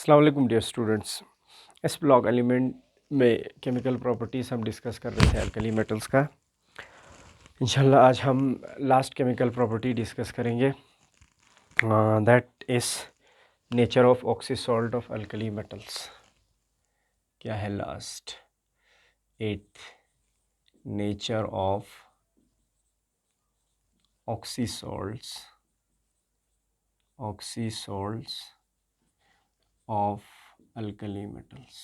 अस्सलाम वालेकुम dear students. इस ब्लॉक एलिमेंट में केमिकल प्रॉपर्टीज़ हम डिस्कस कर रहे थे अल्कली मेटल्स का। इंशाल्लाह आज हम लास्ट केमिकल प्रॉपर्टी डिस्कस करेंगे, that is nature of oxy salt of alkali metals. क्या है last? 8th, nature of oxy salts of alkali metals.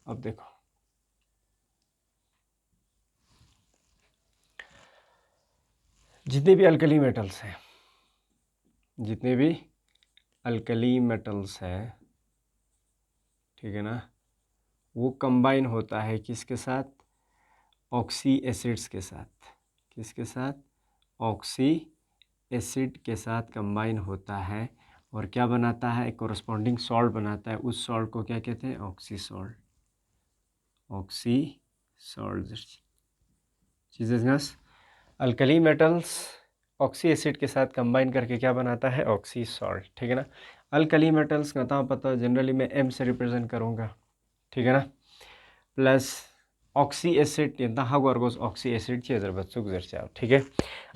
अब देखो, जितने भी अल्कली मेटल्स हैं, ठीक है ना, वो कंबाइन होता है किसके साथ? ऑक्सी एसिड्स के साथ। किसके साथ? ऑक्सी एसिड के साथ कंबाइन होता है और क्या बनाता है? एक कोरस्पॉन्डिंग सॉल्ट बनाता है। उस सॉल्ट को क्या कहते हैं? ऑक्सी सॉल्ट चीज़ें। अल्कली मेटल्स ऑक्सी एसिड के साथ कंबाइन करके क्या बनाता है? ऑक्सी सॉल्ट, ठीक है ना। अल्कली मेटल्स का पता जनरली मैं एम से रिप्रेजेंट करूँगा, ठीक है ना, प्लस ऑक्सी एसिड यंता हा वर्गोस ऑक्सी एसिड ची बच्चों गुजर, ठीक है।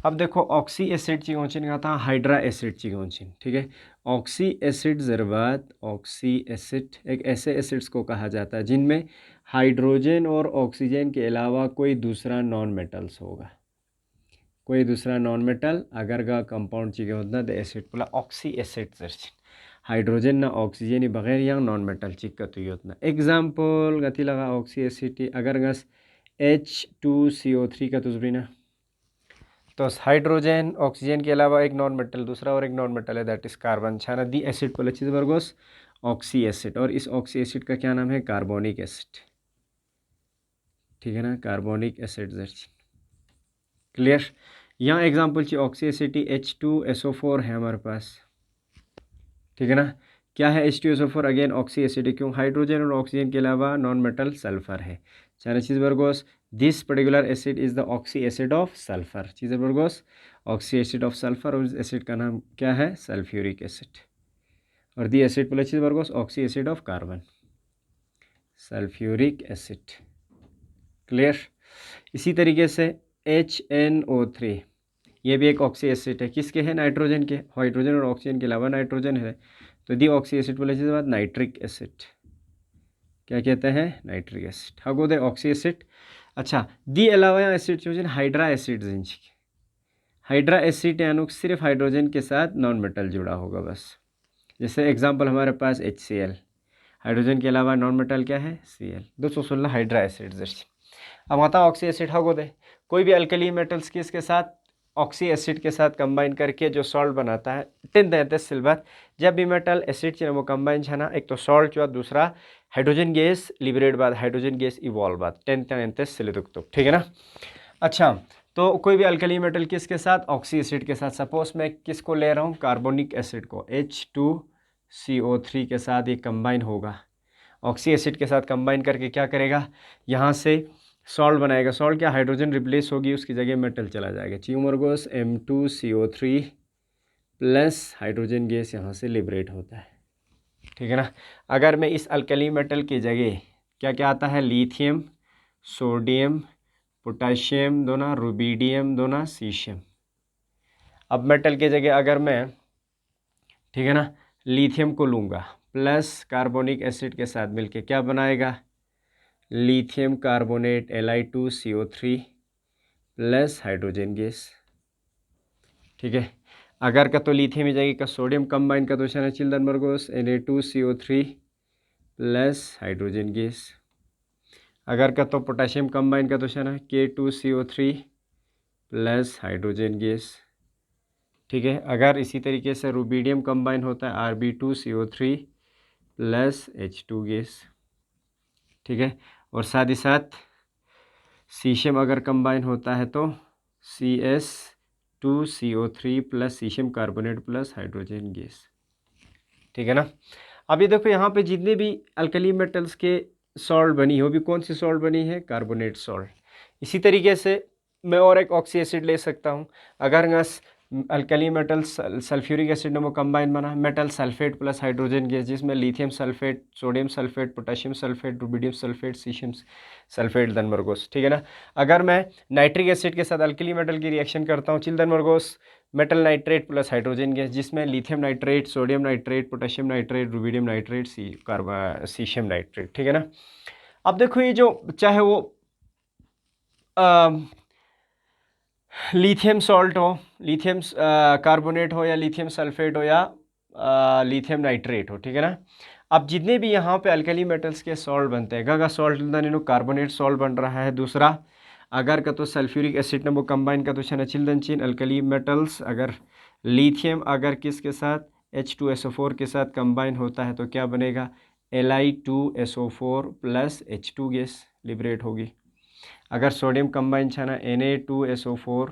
अब देखो, ऑक्सी एसिड ची गोंचिन का था हाइड्रा एसिड ची गोंचिन, ठीक है। ऑक्सी एसिड जरबात ऑक्सी एसिड एक ऐसे एसिड्स को कहा जाता है जिनमें हाइड्रोजन और ऑक्सीजन के अलावा कोई दूसरा नॉन मेटल्स होगा। कोई दूसरा नॉन मेटल अगर का कंपाउंड ची होता है एसिड बोला ऑक्सी एसिड जरचिन। हाइड्रोजन ना ऑक्सीजन ही बगैर यहाँ नॉन मेटल चिक का तो योजना। एग्जाम्पल गति लगा ऑक्सी एसिड अगर गस H2CO3 का तुजरीना, तो हाइड्रोजन ऑक्सीजन के अलावा एक नॉन मेटल, दूसरा और एक नॉन मेटल है, दैट इज कार्बन। छाना दी एसिड पर चीज वर्गोस ऑक्सी एसिड, और इस ऑक्सी एसिड का क्या नाम है? कार्बोनिक एसिड, ठीक है ना, कार्बोनिक एसिड जर्च। क्लियर? यहाँ एग्जाम्पल चाहिए ऑक्सी एसिड H2SO4 है हमारे पास, ठीक है ना। क्या है H2SO4? अगेन ऑक्सी एसिड, क्यों? हाइड्रोजन और ऑक्सीजन के अलावा नॉन मेटल सल्फर है। चार चीज वर्गोस this particular acid is the oxy acid of sulphur. चीज वर्गोस ऑक्सी एसिड ऑफ सल्फर, और इस एसिड का नाम क्या है? Sulphuric acid. और दी एसिड प्लस चीज वर्गोस oxy acid of carbon, sulphuric acid. Clear? इसी तरीके से HNO3 ये भी एक ऑक्सी एसिड है। किसके है? नाइट्रोजन के। हाइड्रोजन और ऑक्सीजन के अलावा नाइट्रोजन है, तो दी ऑक्सी एसिड बोले के बाद नाइट्रिक एसिड। क्या कहते हैं? Nitric acid. हाँ गो दे ऑक्सी एसिड। अच्छा, दी अलावा यहाँ एसिड जो हाइड्रा एसिड, हाइड्रा एसिड यानी सिर्फ हाइड्रोजन के साथ नॉन मेटल जुड़ा होगा बस। जैसे एग्जाम्पल हमारे पास HCl, हाइड्रोजन के अलावा नॉन मेटल क्या है? Cl। 216 हाइड्रा एसिड जैसे। अब आता ऑक्सी एसिड हाँ गो दे, कोई भी अल्कली मेटल्स की इसके साथ ऑक्सी एसिड के साथ कंबाइन करके जो सॉल्ट बनाता है। 10 सिल्वर जब भी मेटल एसिड वो कंबाइन छना, एक तो सॉल्ट जो दूसरा हाइड्रोजन गैस लिबरेट बाद हाइड्रोजन गैस इवॉल्व बाद 10 सिलितुक, ठीक है ना। अच्छा, तो कोई भी अल्कली मेटल किसके साथ? ऑक्सी एसिड के साथ। सपोज मैं किसको ले रहा हूँ? कार्बोनिक एसिड को, H2CO3 के साथ ये कंबाइन होगा। ऑक्सी एसिड के साथ कंबाइन करके क्या करेगा? यहाँ से सॉल्ट बनाएगा। सॉल्ट क्या? हाइड्रोजन रिप्लेस होगी, उसकी जगह मेटल चला जाएगा। च्यूमरगोस M2CO3 प्लस हाइड्रोजन गैस यहाँ से लिबरेट होता है, ठीक है ना। अगर मैं इस अल्कली मेटल की जगह क्या क्या आता है? लिथियम, सोडियम, पोटाशियम दोना, रुबीडियम दोना, सीशियम। अब मेटल की जगह अगर मैं, ठीक है ना, लिथियम को लूँगा प्लस कार्बोनिक एसिड के साथ मिलके क्या बनाएगा? Lithium carbonate Li2CO3 plus hydrogen gas, ठीक है। अगर का तो लिथियम ही जाएगी का सोडियम कंबाइन का तो शाना चिल्ड्रन मर्गोस Na2CO3 प्लस हाइड्रोजन गैस। अगर का तो पोटाशियम कंबाइन का तो शाना K2CO3 प्लस हाइड्रोजन गैस, ठीक है। अगर इसी तरीके से रुबीडियम कंबाइन होता है Rb2CO3 प्लस H2 गैस, ठीक है। और साथ ही साथ सीशियम अगर कंबाइन होता है तो CS2CO3 plus caesium carbonate plus hydrogen gas, ठीक है ना। अभी देखो यहाँ पे जितने भी अल्कली मेटल्स के सॉल्ट बनी हो, भी कौन सी सॉल्ट बनी है? Carbonate salt. इसी तरीके से मैं और एक ऑक्सी एसिड ले सकता हूँ। अगर अल्कली मेटल सल्फ्यूरिक एसिड नमो कंबाइन बना metal sulphate plus hydrogen gas, जिसमें lithium sulphate, sodium sulphate, potassium sulphate, rubidium sulphate, caesium sulphate then मरगोस। ठीक है ना। अगर मैं नाइट्रिक एसिड के साथ अल्कली मेटल की रिएक्शन करता हूँ चिल देन मरगोस metal nitrate plus hydrogen gas, जिसमें lithium nitrate, sodium nitrate, potassium nitrate, rubidium nitrate, caesium nitrate. ठीक है ना। अब देखो ये जो चाहे वो लिथियम सॉल्ट हो, लिथियम कार्बोनेट हो, या लिथियम सल्फेट हो, या लिथियम नाइट्रेट हो। ठीक है ना। अब जितने भी यहाँ पे अल्कली मेटल्स के सॉल्ट बनते हैं गगा सॉल्ट नीनो कार्बोनेट सॉल्ट बन रहा है। दूसरा अगर का तो सल्फ्यूरिक एसिड नमो कंबाइन का तो छना चिल्दन चिन अल्कली मेटल्स, अगर लिथियम अगर किसके साथ H2SO4 के साथ कंबाइन होता है तो क्या बनेगा Li2SO4 plus H2 gas liberate होगी। अगर सोडियम कंबाइन छना Na2SO4,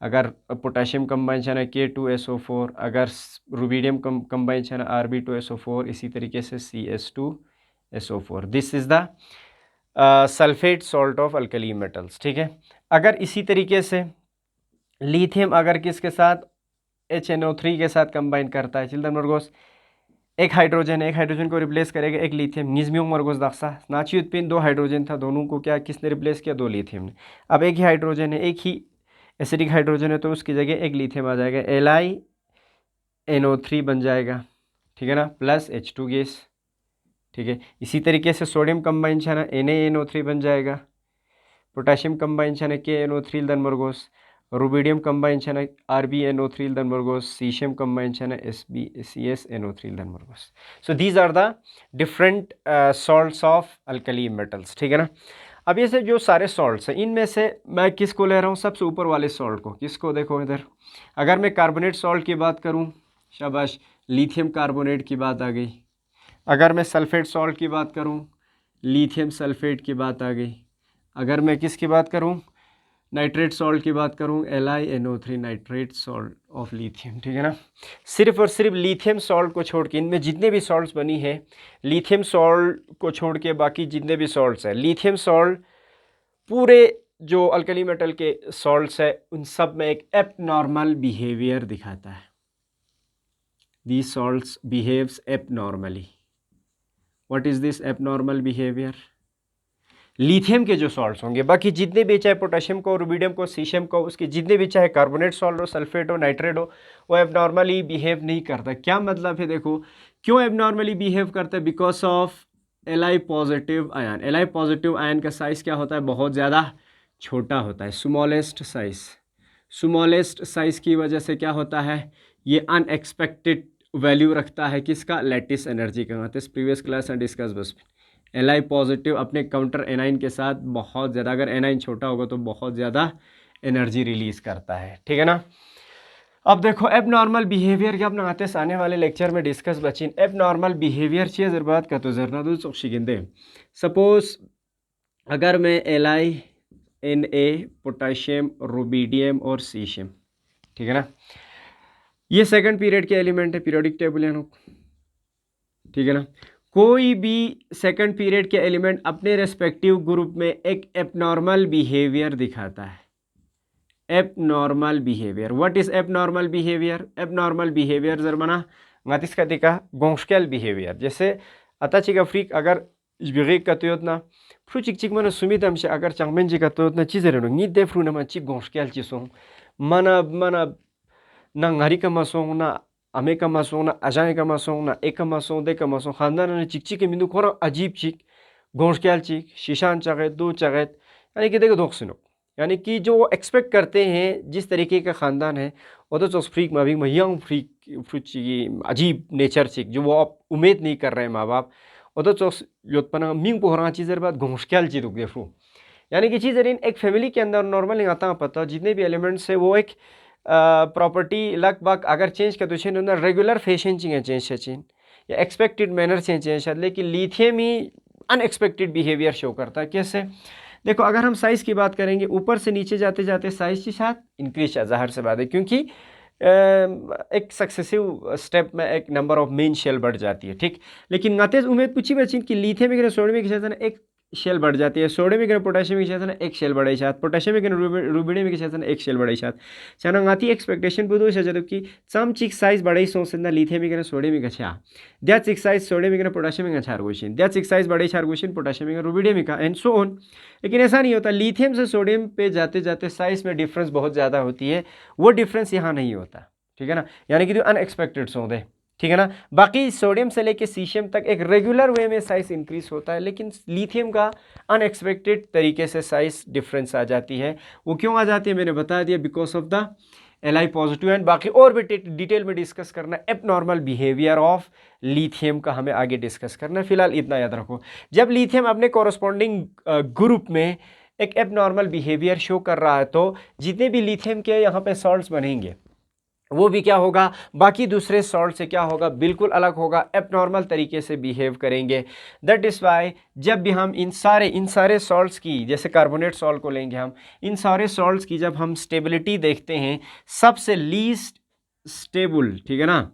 अगर पोटेशियम कंबाइन छना K2SO4, अगर रुबिडियम कंबाइन छना Rb2SO4, इसी तरीके से CS2SO4। This is the sulphate salt of alkali metals. ठीक है। अगर इसी तरीके से लिथियम अगर किसके साथ HNO3 के साथ कंबाइन करता है चिल्ड्रन मरगोस, एक हाइड्रोजन को रिप्लेस करेगा एक लिथियम, निजमियो मरगोस दक्सा नाची उत्पिन दो हाइड्रोजन था, दोनों को क्या किसने रिप्लेस किया, दो लिथियम ने। अब एक ही हाइड्रोजन है, एक ही एसिडिक हाइड्रोजन है, तो उसकी जगह एक लिथियम आ जाएगा, LiNO3 बन जाएगा। ठीक है ना, प्लस H2 गैस। ठीक है। इसी तरीके से सोडियम कंबाइन छाना NaNO3 बन जाएगा, पोटेशियम कंबाइन छाना KNO3 दन मरगोस, रुबिडियम कंबाइन छाना RbNO3 दन मरगोस, सीशियम कंबाइन छाना CsNO3 दन मरगोस। So these are the different salts of alkali metals. ठीक है ना। अब ये से जो सारे सॉल्ट्स हैं इनमें से मैं किसको ले रहा हूँ, सबसे ऊपर वाले सॉल्ट को। किसको, देखो इधर, अगर मैं कार्बोनेट सॉल्ट की बात करूँ, शाबाश, लिथियम कार्बोनेट की बात आ गई। अगर मैं सल्फेट सॉल्ट की बात करूँ, लिथियम सल्फेट की बात आ गई। अगर मैं किसकी बात करूँ, नाइट्रेट सॉल्ट की बात करूँ, LiNO3 nitrate salt of lithium. ठीक है ना। सिर्फ और सिर्फ लिथियम सॉल्ट को छोड़ के इनमें जितने भी सॉल्ट्स बनी है, लिथियम सॉल्ट को छोड़ के बाकी जितने भी सॉल्ट्स हैं, लिथियम सॉल्ट पूरे जो अल्कली मेटल के सॉल्ट्स है उन सब में एक एबनॉर्मल बिहेवियर दिखाता है। These salts behaves abnormally. What is this abnormal behavior? Lithium के जो सॉल्ट्स होंगे, बाकी जितने भी चाहे पोटेशियम को, रुबिडियम को, सीशियम को, उसके जितने भी चाहे कार्बोनेट सॉल्ट हो, सल्फेट हो, नाइट्रेट हो, वो एबनॉर्मली बिहेव नहीं करता। क्या मतलब है, देखो क्यों एबनॉर्मली बिहेव करता है, because of Li positive ion. Li positive ion का साइज क्या होता है, बहुत ज़्यादा छोटा होता है, स्मॉलेस्ट साइज। स्मॉलेस्ट साइज की वजह से क्या होता है, ये अनएक्सपेक्टेड वैल्यू रखता है किसका, लैटिस एनर्जी का। प्रीवियस क्लास एंड डिस्कस बस Li पॉजिटिव अपने काउंटर एनाइन के साथ बहुत ज़्यादा, अगर एनाइन छोटा होगा तो बहुत ज़्यादा एनर्जी रिलीज करता है। ठीक है ना। अब देखो एबनॉर्मल बिहेवियर के अपना आते आने वाले लेक्चर में डिस्कस बचिन एबनॉर्मल बिहेवियर चाहिए जर बात का तो जरना दो चौशिगिंदे। सपोज अगर मैं LiNa, पोटेशियम, रुबिडियम और सीशियम, ठीक है ना, ये सेकंड पीरियड के एलिमेंट है, पीरियोडिक टेबल है। ठीक है ना। कोई भी सेकंड पीरियड के एलिमेंट अपने रेस्पेक्टिव ग्रुप में एक एबनॉर्मल बिहेवियर दिखाता है। Abnormal behaviour, what is abnormal behaviour? Abnormal behaviour जर मना गातिस का दिका गोंशकेल बिहेवियर, जैसे अता चिका फ्रीक अगर बिगेक कतोत ना फ्रू चिक चिक मना सुमित हमसे अगर चंगमेन जी कतोत ना चीज रे नी दे फ्रू ना चिक गोंशकेल चिसों मना मना ना ngari का मसों ना अमे का मसों ना अजाए का मसों ना एक का मसों दे का मसों खानदान ने चिक चिक मिंदु खोरा अजीब चिक गोंशकेल चिक शीशान चगत दो चगत, यानी कि देखो दोखसनो, यानी कि जो एक्सपेक्ट करते हैं जिस तरीके का ख़ानदान है वो तो फ्रीक माँ भी महियांग फ्रीक फ्रूट अजीब नेचर चिक जो वो आप उम्मीद नहीं कर रहे हैं माँ बाप, वो तो योत्पन्न मिंग पोहरा चीज़ें बात घोंसक्याल चीज़ दुख देखो, यानी कि चीज़ें एक फैमिली के अंदर नॉर्मल आता पता जितने भी एलिमेंट्स है वो एक प्रॉपर्टी लगभग अगर चेंज कर तो रेगुलर फैशन चाहिए चेंज चीन या एक्सपेक्टेड मैनर से चेंज, लेकिन लिथियम ही अनएक्सपेक्टेड बिहेवियर शो करता है। कैसे, देखो अगर हम साइज़ की बात करेंगे ऊपर से नीचे जाते जाते साइज़ के साथ इंक्रीज जाहिर से बात है, क्योंकि एक सक्सेसिव स्टेप में एक नंबर ऑफ मेन शेल बढ़ जाती है। ठीक, लेकिन नातेज उम्मीद पूछी बची कि लिथियम सोडियम एक शेल बढ़ जाती है सोडियमिक पोटाशियमिक शेतन एक शेल बढ़े शात पोटाशियमिक रुबिडियमिक शेतन एक शेल बढ़े शात चनांगाती एक्सपेक्टेशन बुदो शजदु की सम चिक साइज बढ़े सोसना लिथियमिक सोडियमिक अच्छा दैट चिक साइज सोडियमिक पोटाशियमिक अच्छा आर्गुशन दैट चिक साइज बढ़े आर्गुशन पोटाशियमिक रुबिडियमिक एंड सो ऑन। लेकिन ऐसा नहीं होता, लिथियम से सोडियम पे जाते जाते साइज में डिफरेंस बहुत ज़्यादा होती है, वो डिफरेंस यहाँ नहीं होता, ठीक है ना, यानी कि जो अनएक्सपेक्टेड सौदे, ठीक है ना। बाकी सोडियम से लेके सीशियम तक एक रेगुलर वे में साइज इंक्रीज होता है, लेकिन लिथियम का अनएक्सपेक्टेड तरीके से साइज डिफरेंस आ जाती है। वो क्यों आ जाती है मैंने बता दिया, because of the Li positive. And बाकी और भी डिटेल में डिस्कस करना, एबनॉर्मल बिहेवियर ऑफ लिथियम का हमें आगे डिस्कस करना है। फिलहाल इतना याद रखो, जब लिथियम अपने कॉरस्पॉन्डिंग ग्रुप में एक एबनॉर्मल बिहेवियर शो कर रहा है तो जितने भी लिथियम के यहाँ पे सॉल्ट्स बनेंगे वो भी क्या होगा, बाकी दूसरे सॉल्ट से क्या होगा, बिल्कुल अलग होगा, एबनॉर्मल तरीके से बिहेव करेंगे। दैट इज़ वाई जब भी हम इन सारे सॉल्ट्स की, जैसे कार्बोनेट सॉल्ट को लेंगे हम, इन सारे सॉल्ट्स की जब हम स्टेबिलिटी देखते हैं, सबसे लीस्ट स्टेबल, ठीक है ना,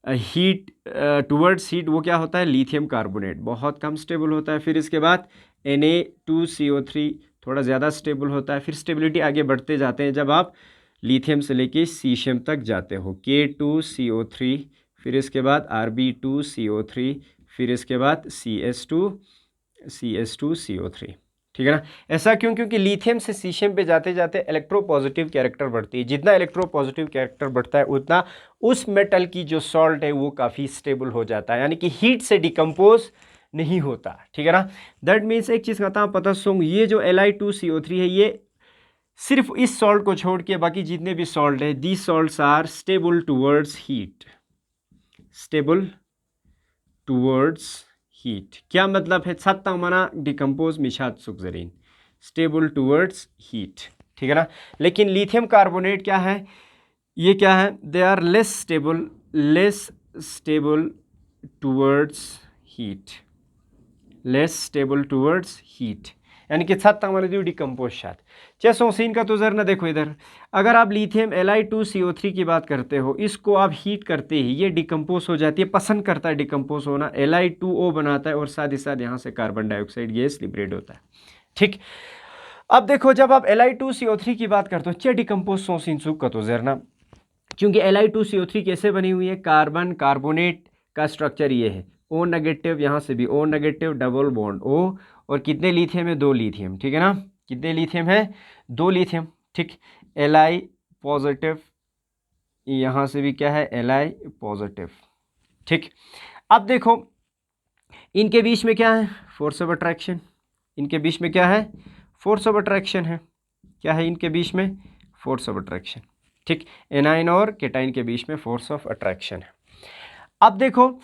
हीट टुवर्ड्स हीट वो क्या होता है, लिथियम कार्बोनेट, बहुत कम स्टेबल होता है। फिर इसके बाद Na2CO3 थोड़ा ज़्यादा स्टेबल होता है। फिर स्टेबिलिटी आगे बढ़ते जाते हैं जब आप लिथियम से लेके सीशियम तक जाते हो, K2CO3, फिर इसके बाद Rb2CO3, फिर इसके बाद CS2CO3, ठीक है ना। ऐसा क्यों, क्योंकि लिथियम से सीशियम पे जाते जाते इलेक्ट्रोपॉजिटिव कैरेक्टर बढ़ती है। जितना इलेक्ट्रोपॉजिटिव कैरेक्टर बढ़ता है उतना उस मेटल की जो सॉल्ट है वो काफ़ी स्टेबल हो जाता है, यानी कि हीट से डिकम्पोज नहीं होता, ठीक है ना। दैट मीन्स एक चीज़ कहता हूँ पता सुन, ये जो Li2CO3 है ये सिर्फ इस सॉल्ट को छोड़ के बाकी जितने भी सॉल्ट है, these salts are stable towards heat, stable towards heat. क्या मतलब है, सत्ता मना डिकम्पोज मिशात सुखजरीन, स्टेबल टूवर्ड्स हीट, ठीक है ना। लेकिन लिथियम कार्बोनेट क्या है, ये क्या है, they are less stable towards heat, less stable towards heat, यानी कि छत हमारे डिकम्पोज शात चेसोसिन का तो जर ना देखो इधर, अगर आप लिथियम Li2CO3 की बात करते हो, इसको आप हीट करते ही ये डिकम्पोज हो जाती है, पसंद करता है डिकम्पोज होना, Li2O बनाता है और साथ ही साथ यहाँ से कार्बन डाइऑक्साइड गैस लिबरेट होता है, ठीक। अब देखो जब आप Li2CO3 की बात करते हो, चे डिकम्पोज सोसिन सुख का तो जर ना, क्योंकि Li2CO3 कैसे बनी हुई है, कार्बन कार्बोनेट का स्ट्रक्चर ये है, O नेगेटिव, यहाँ से भी O negative, double bond O, और कितने लिथियम है, 2 लिथियम, ठीक है ना, कितने लिथियम है, 2 लिथियम, ठीक। Li पॉजिटिव, यहाँ से भी क्या है, Li पॉजिटिव, ठीक। अब देखो इनके बीच में क्या है, फोर्स ऑफ अट्रैक्शन, इनके बीच में क्या है, फोर्स ऑफ अट्रैक्शन है, क्या है इनके बीच में, फोर्स ऑफ अट्रैक्शन, ठीक। एनाइन और केटाइन के बीच में फोर्स ऑफ अट्रैक्शन है। अब देखो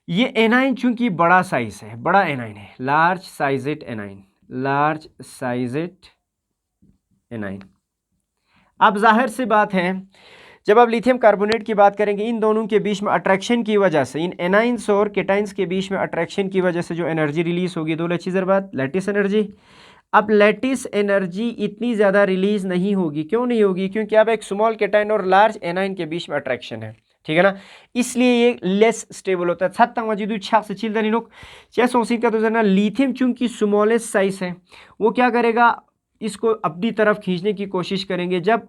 ये एनाइन चूंकि बड़ा साइज है, बड़ा एनाइन है, लार्ज साइजेड एनाइन, लार्ज साइजेड एनाइन। अब जाहिर सी बात है जब आप लिथियम कार्बोनेट की बात करेंगे, इन दोनों के बीच में अट्रैक्शन की वजह से, इन एनाइंस और केटाइंस के बीच में अट्रैक्शन की वजह से जो एनर्जी रिलीज होगी, दो चीज़र बात, लैटिस एनर्जी। अब लैटिस एनर्जी इतनी ज़्यादा रिलीज नहीं होगी, क्यों नहीं होगी, क्योंकि अब एक स्मॉल केटाइन और लार्ज एनाइन के बीच में अट्रैक्शन है, ठीक है ना, इसलिए ये लेस स्टेबल होता है। छत्ता मजीदू छाक से चिल्दनी लोग चेसोसिन का तो जना, लिथियम चूंकि स्मॉलेस्ट साइज है, वो क्या करेगा, इसको अपनी तरफ खींचने की कोशिश करेंगे। जब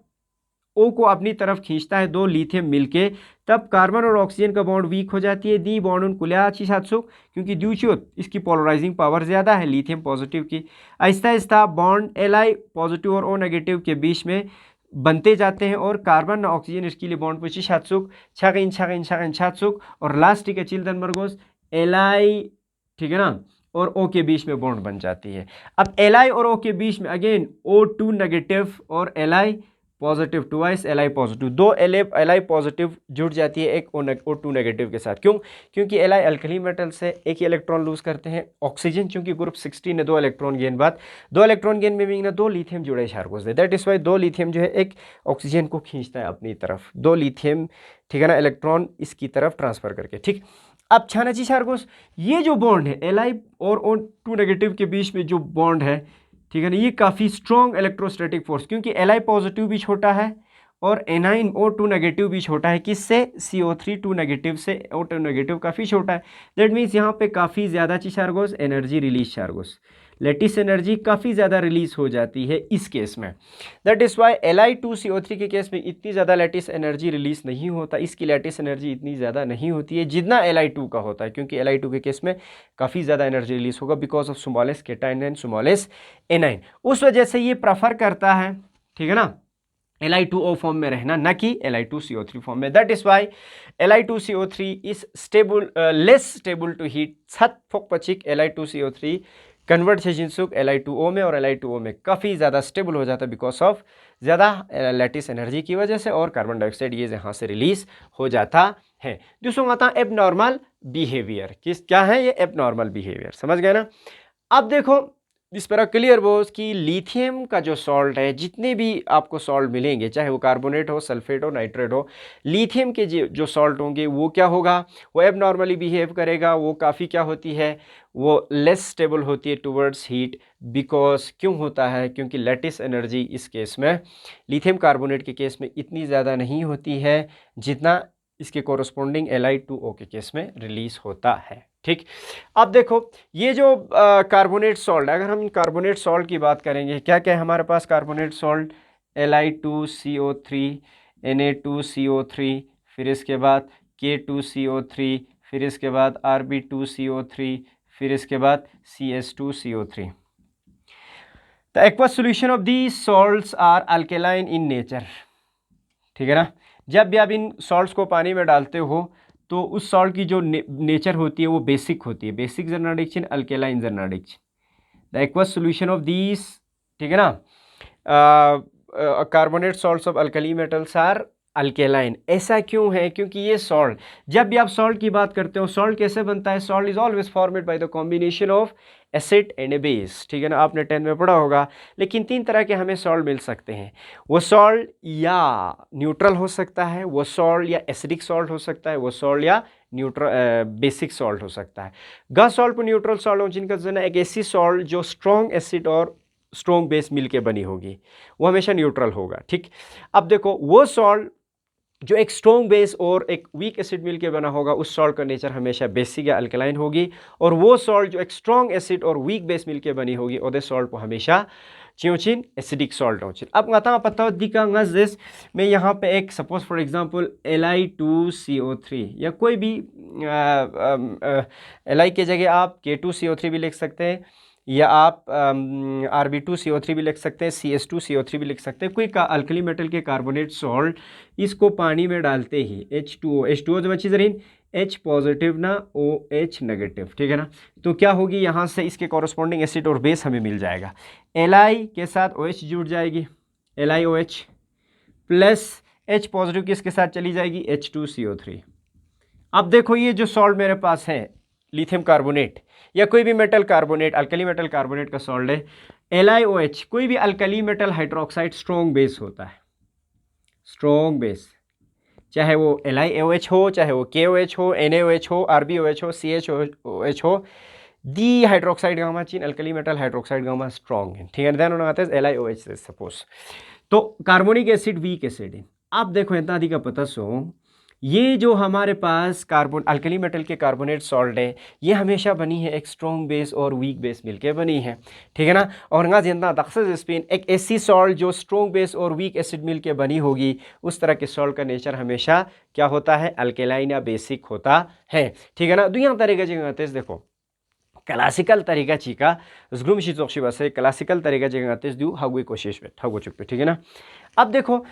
O को अपनी तरफ खींचता है दो लिथियम मिलके, तब कार्बन और ऑक्सीजन का बॉन्ड वीक हो जाती है, दी बॉन्ड उन कुलिया अच्छी सातसो, क्योंकि द्यूचोत इसकी पोलराइजिंग पावर ज़्यादा है लिथियम पॉजिटिव की। Aahista Aahista bond Li positive और O नेगेटिव के बीच में बनते जाते हैं और कार्बन और ऑक्सीजन इसके लिए बॉन्ड पुची छातसुक छाकिन छाकिन छाकिन छातसुक, और लास्ट के चिल्दन मरगोस Li, ठीक है ना, और O के बीच में बॉन्ड बन जाती है। अब Li और O के बीच में अगेन O2 नेगेटिव और Li positive, twice Li positive, दो Li पॉजिटिव जुड़ जाती है एक O2 नेगेटिव के साथ। क्यों, क्योंकि Li अल्कली मेटल से एक ही इलेक्ट्रॉन लूज करते हैं। ऑक्सीजन चूंकि ग्रुप 16 ने 2 इलेक्ट्रॉन गेन बाद, 2 इलेक्ट्रॉन गेन में भी ना 2 लिथियम जुड़े शार्कोस दे, दैट इज वाई 2 लिथियम जो है एक ऑक्सीजन को खींचता है अपनी तरफ, 2 लिथियम, ठीक है ना, इलेक्ट्रॉन इसकी तरफ ट्रांसफर करके, ठीक। अब छानाची शार्कोस, ये जो बॉन्ड है Li और O2 नेगेटिव के बीच में जो बॉन्ड है, ठीक है ना, ये काफ़ी स्ट्रॉन्ग इलेक्ट्रोस्टैटिक फोर्स, क्योंकि Li पॉजिटिव भी छोटा है और एनाइन O2 नेगेटिव भी छोटा है, किससे, CO3 2 नेगेटिव से O2 नेगेटिव काफ़ी छोटा है। दैट मीन्स यहाँ पे काफ़ी ज़्यादा ची शार्गोस एनर्जी रिलीज शार्गोस। लैटिस एनर्जी काफ़ी ज़्यादा रिलीज हो जाती है इस केस में। दैट इज़ वाई Li2CO3 के केस में इतनी ज़्यादा लैटिस एनर्जी रिलीज नहीं होता, इसकी लैटिस एनर्जी इतनी ज़्यादा नहीं होती है जितना Li2 का होता है, क्योंकि Li2 के केस में काफ़ी ज़्यादा एनर्जी रिलीज होगा because of smallest cation and smallest A9. उस वजह से ये प्रेफर करता है, ठीक है ना, Li2O फॉर्म में रहना, ना कि Li2CO3 फॉर्म में। That is why Li2CO3 is stable, less stable to heat. छत फोक पचिक Li2CO3 कन्वर्ट से जिनसुक Li2O में, और Li2O में काफ़ी ज़्यादा स्टेबल हो जाता है बिकॉज ऑफ ज़्यादा लैटिस एनर्जी की वजह से, और कार्बन डाइऑक्साइड ये यहाँ से रिलीज हो जाता है। दूसरा आता है एबनॉर्मल बिहेवियर। क्या है ये एबनॉर्मल बिहेवियर, समझ गए ना। अब देखो इस पर क्लियर बोस कि लिथियम का जो सॉल्ट है, जितने भी आपको सॉल्ट मिलेंगे, चाहे वो कार्बोनेट हो, सल्फेट हो, नाइट्रेट हो, लिथियम के जो सॉल्ट होंगे वो क्या होगा, वो एबनॉर्मली बिहेव करेगा। वो काफ़ी क्या होती है, वो लेस स्टेबल होती है टुवर्ड्स हीट। बिकॉज क्यों होता है, क्योंकि लैटिस एनर्जी इस केस में लिथियम कार्बोनेट के केस में इतनी ज़्यादा नहीं होती है जितना इसके कोरस्पोंडिंग Li2O के केस में रिलीज होता है। ठीक, अब देखो ये जो कार्बोनेट सॉल्ट, अगर हम कार्बोनेट सॉल्ट की बात करेंगे, क्या क्या है हमारे पास कार्बोनेट सॉल्ट, Li2CO3, Na2CO3, फिर इसके बाद K2CO3, फिर इसके बाद Rb2CO3, फिर इसके बाद CS2CO3। The aqueous solution of these salts are alkaline in nature. ठीक है ना, जब भी आप इन सॉल्ट्स को पानी में डालते हो तो उस सॉल्ट की जो नेचर होती है वो बेसिक होती है, बेसिक जर्नाडिक्शन, अल्केलाइन जर्नाडिक्शन। The aqueous solution of these, ठीक है ना, carbonate salts of alkali metals are alkaline. ऐसा क्यों है, क्योंकि ये सॉल्ट, जब भी आप सॉल्ट की बात करते हो, सॉल्ट कैसे बनता है, salt is always formed by the combination of acid and A base. ठीक है ना, आपने 10 में पढ़ा होगा। लेकिन 3 तरह के हमें सॉल्ट मिल सकते हैं। वो सॉल्ट या न्यूट्रल हो सकता है, वो सॉल्ट या एसिडिक सॉल्ट हो सकता है, वो सॉल्ट या न्यूट्रल बेसिक सॉल्ट हो सकता है। गा सॉल्ट को न्यूट्रल सॉल्ट हो जिनका जो है एक ऐसी सॉल्ट जो स्ट्रॉन्ग एसिड और स्ट्रॉन्ग बेस मिलके बनी होगी, वो हमेशा न्यूट्रल होगा। ठीक, अब देखो वो सॉल्ट जो एक स्ट्रॉन्ग बेस और एक वीक एसिड मिलके बना होगा, उस सॉल्ट का नेचर हमेशा बेसिक या अल्कलाइन होगी। और वो सॉल्ट जो एक स्ट्रॉन्ग एसिड और वीक बेस मिलके बनी होगी, और सॉल्ट को हमेशा चियोचिन एसिडिक सॉल्ट होचिन। अब आता पता दिखा दिस मैं यहाँ पे एक सपोज फॉर एग्जांपल Li2CO3 या कोई भी Li के जगह आप K2CO3 भी लिख सकते हैं, या आप Rb2CO3 भी लिख सकते हैं, CS2CO3 भी लिख सकते हैं। कोई अल्कली मेटल के कार्बोनेट सॉल्ट, इसको पानी में डालते ही H2O जो चीज़ रही H पॉजिटिव ना OH नेगेटिव, ठीक है ना, तो क्या होगी, यहाँ से इसके कॉरस्पॉन्डिंग एसिड और बेस हमें मिल जाएगा। Li के साथ OH जुड़ जाएगी, LiOH प्लस H पॉजिटिव किसके साथ चली जाएगी, H2CO3। अब देखो ये जो सॉल्ट मेरे पास है लिथियम कार्बोनेट या कोई भी metal carbonate, alkali metal carbonate का सॉल्ट है LiOH। कोई भी alkali metal hydroxide strong base होता है, स्ट्रॉन्ग बेस, चाहे वो LiOH हो, चाहे वो KOH हो, NaOH हो, RbOH हो, CHOH हो, दी हाइड्रोक्साइड गामा चीन alkali metal hydroxide gamma strong है। ठीक है, देन उन्होंने आता है LiOH से सपोज। तो कार्बोनिक एसिड वीक एसिड है। आप देखो इतना अधिक पता सो ये जो हमारे पास कार्बन अल्कली मेटल के कार्बोनेट सॉल्ट है, ये हमेशा बनी है एक स्ट्रॉन्ग बेस और वीक बेस मिलके बनी है। ठीक है ना, और ना जितना दक्सस स्पिन एक ऐसी सॉल्ट जो स्ट्रॉन्ग बेस और वीक एसिड मिलके बनी होगी, उस तरह के सॉल्ट का नेचर हमेशा क्या होता है, अल्केलाइन या बेसिक होता है। ठीक है ना, दुनिया तरीके जगह देखो क्लासिकल तरीका चीका जुग्रुम शिचोक्षी बसे क्लासिकल तरीका जगह दू हागुई कोशिश में हागु चुकते। ठीक है ना, अब देखो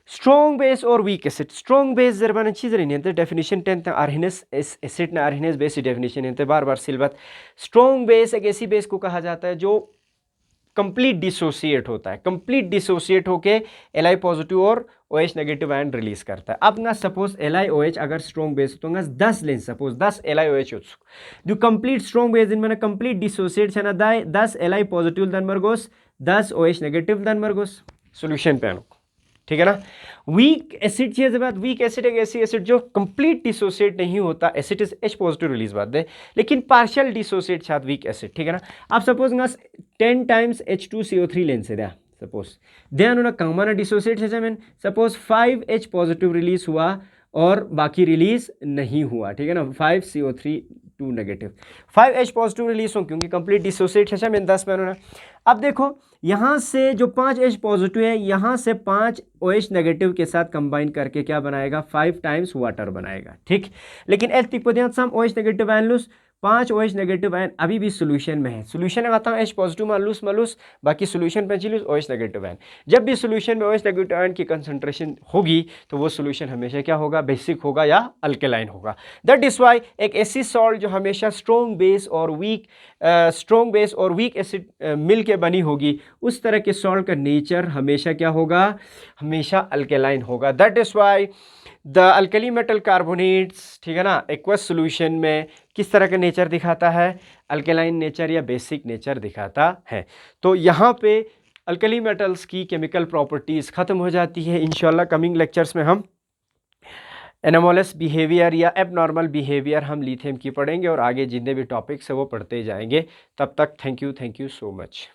स्ट्रॉन्ग बेस और वीक एसिड, स्ट्रॉन्ग बेस जरबान चीज रही है डेफिनेशन 10 आर्हिनेस एसिड ना आर्हिनेस बेस डेफिनेशन है बार बार सिलबत। स्ट्रॉन्ग बेस एक ऐसी बेस को कहा जाता है जो कंप्लीट डिसोसिएट होता है, कंप्लीट डिसोसिएट होके Li पॉजिटिव और OH नेगेटिव आयन रिलीज करता है। अब ना सपोज LiOH अगर स्ट्रॉन्ग बेस तो 10 लें, सपोज 10 LiOH हो जो कंप्लीट स्ट्रॉन्ग बेस दिन में कंप्लीट डिसोसिएट है ना 10 Li पॉजिटिव दन मरगोस 10 OH नेगेटिव दन मरगोस सोल्यूशन पे आनो। ठीक है ना, वीक एसिड चीज बात, वीक एसिड एक ऐसी एसिड जो कंप्लीट डिसोसिएट नहीं होता, acid is H positive release बात दे, लेकिन पार्शियल डिसोसिएट साथ वीक एसिड। ठीक है ना, आप सपोज 10 टाइम्स H2CO3 लें से द्या सपोज ध्यान होना कमाना डिसोसिएट है मैंने सपोज 5H पॉजिटिव रिलीज हुआ और बाकी रिलीज नहीं हुआ। ठीक है ना, 5CO3 2 negative 5H positive release हो क्योंकि कंप्लीट डिसोसिएट है मैं 10 मैंने। अब देखो यहाँ से जो 5H पॉजिटिव है यहाँ से 5 OH नेगेटिव के साथ कंबाइन करके क्या बनाएगा 5 टाइम्स वाटर बनाएगा, ठीक। लेकिन एच तिक्पदियां some OH negative ion lose 5 OH negative ion अभी भी सोल्यूशन में है। सोल्यूशन में आता हूँ H पॉजिटिव मालूस बाकी सोल्यूशन पे चिलूस OH नेगेटिव आयन। जब भी सोल्यूशन में OH नेगेटिव आयन की कंसंट्रेशन होगी तो वो सोल्यूशन हमेशा क्या होगा बेसिक होगा या अल्केलाइन होगा। दैट इज वाई एक एसिड सॉल्ट जो हमेशा स्ट्रॉन्ग बेस और वीक एसिड मिल के बनी होगी उस तरह के सॉल्ट का नेचर हमेशा क्या होगा हमेशा अल्केलाइन होगा। That is why the alkali metal carbonates, ठीक है ना, एक्वस सॉल्यूशन में किस तरह का नेचर दिखाता है अल्केलाइन नेचर या बेसिक नेचर दिखाता है। तो यहाँ पे अल्कली मेटल्स की केमिकल प्रॉपर्टीज़ ख़त्म हो जाती है। इंशाल्लाह कमिंग लेक्चर्स में हम एनोमोलस बिहेवियर या एबनॉर्मल बिहेवियर हम लिथियम की पढ़ेंगे और आगे जितने भी टॉपिक्स है वो पढ़ते जाएंगे। तब तक थैंक यू सो मच।